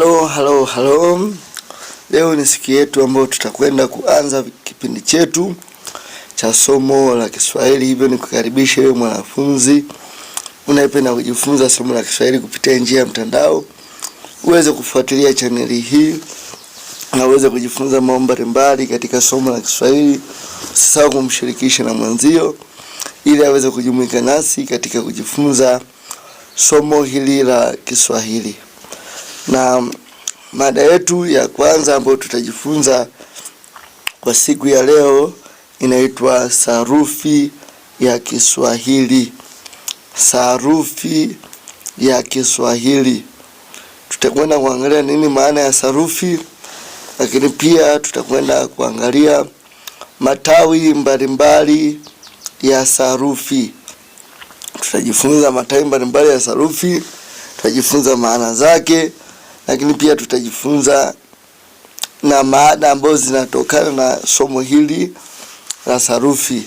Halo. Leo ni siku yetu ambayo tutakwenda kuanza kipindi chetu cha somo la Kiswahili. Hivyo nikukaribisha wewe mwanafunzi unayependa kujifunza somo la Kiswahili kupitia njia ya mtandao, uweze kufuatilia chaneli hii na uweze kujifunza mambo mbalimbali katika somo la Kiswahili. Usisahau kumshirikisha na mwenzio ili aweze kujumuika nasi katika kujifunza somo hili la Kiswahili. Na mada yetu ya kwanza ambayo tutajifunza kwa siku ya leo inaitwa sarufi ya Kiswahili. Sarufi ya Kiswahili. Tutakwenda kuangalia nini maana ya sarufi, lakini pia tutakwenda kuangalia matawi mbalimbali ya sarufi. Tutajifunza matawi mbalimbali ya sarufi, tutajifunza maana zake, lakini pia tutajifunza na maana ambazo zinatokana na somo hili la sarufi.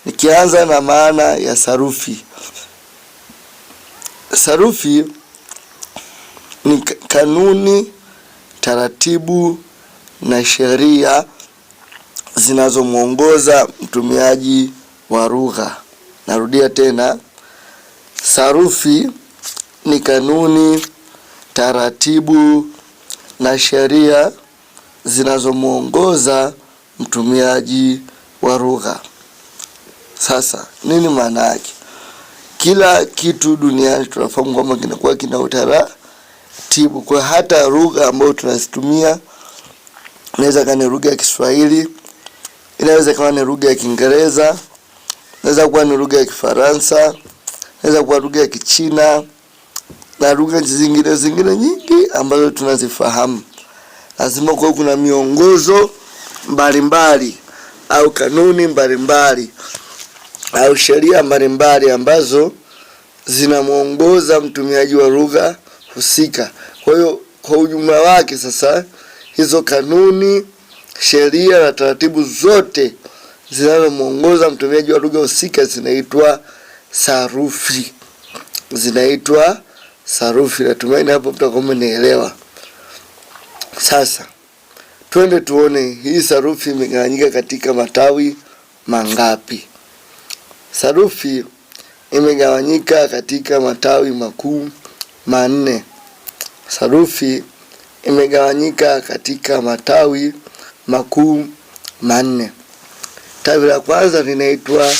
Nikianza na maana ya sarufi. Sarufi ni kanuni, taratibu na sheria zinazomuongoza mtumiaji wa lugha. Narudia tena. Sarufi ni kanuni, taratibu na sheria zinazomuongoza mtumiaji wa lugha. Sasa nini maana yake? Kila kitu duniani tunafahamu kwamba kinakuwa kina utaratibu. Kwa hata lugha ambayo tunazitumia, inaweza kuwa ni lugha ya Kiswahili, inaweza kuwa ni lugha ya Kiingereza, inaweza kuwa ni lugha ya Kifaransa, inaweza kuwa lugha ya Kichina na lugha zingine nyingi ambazo tunazifahamu. Lazima kwa kuna miongozo mbalimbali au kanuni mbalimbali au sheria mbalimbali ambazo zinamuongoza mtumiaji wa lugha husika. Kwa hiyo kwa ujumla wake sasa, hizo kanuni, sheria na taratibu zote zinazomuongoza mtumiaji wa lugha husika zinaitwa sarufi. Zinaitwa sarufi. Natumaini hapo mtakuwa mmenielewa. Sasa twende tuone hii sarufi imegawanyika katika matawi mangapi. Sarufi imegawanyika katika matawi makuu manne. Sarufi imegawanyika katika matawi makuu manne. Tawi la kwanza linaitwa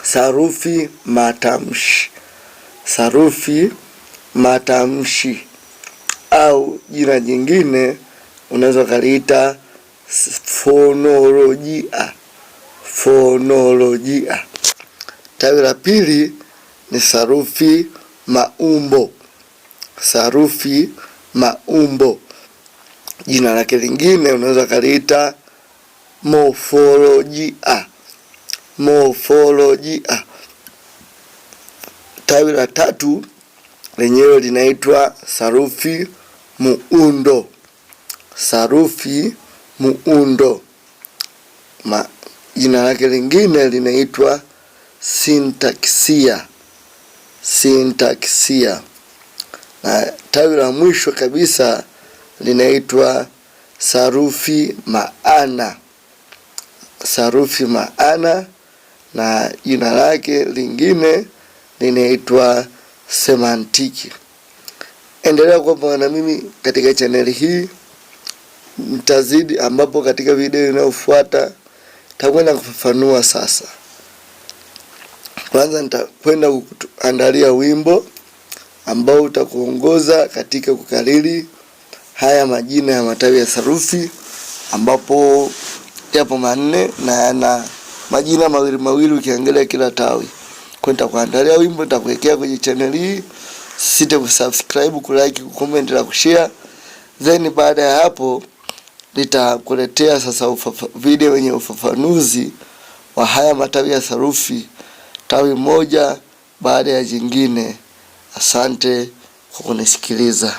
sarufi matamshi. Sarufi matamshi au jina jingine unaweza kuliita fonolojia. Fonolojia. Tawi la pili ni sarufi maumbo. Sarufi maumbo. Jina lake lingine unaweza kuliita mofolojia. Mofolojia. Tawi la tatu lenyewe linaitwa sarufi muundo. Sarufi muundo. Jina lake lingine linaitwa sintaksia. Sintaksia. Na tawi la mwisho kabisa linaitwa sarufi maana. Sarufi maana. Na jina lake lingine linaitwa semantiki. Endelea kuwa pamoja na mimi katika chaneli hii. Nitazidi ambapo katika video inayofuata nitakwenda kufafanua sasa. Kwanza nitakwenda kuandalia wimbo ambao utakuongoza katika kukariri haya majina ya matawi ya sarufi, ambapo yapo manne na yana majina mawili ukiangalia kila tawi. Kwa nitakuandalia wimbo, nitakuwekea kwenye channel hii. Usisite kusubscribe, kulike, kucomment na kushare. Then baada ya hapo nitakuletea sasa video yenye ufafanuzi wa haya matawi ya sarufi, tawi moja baada ya jingine. Asante kwa kunisikiliza.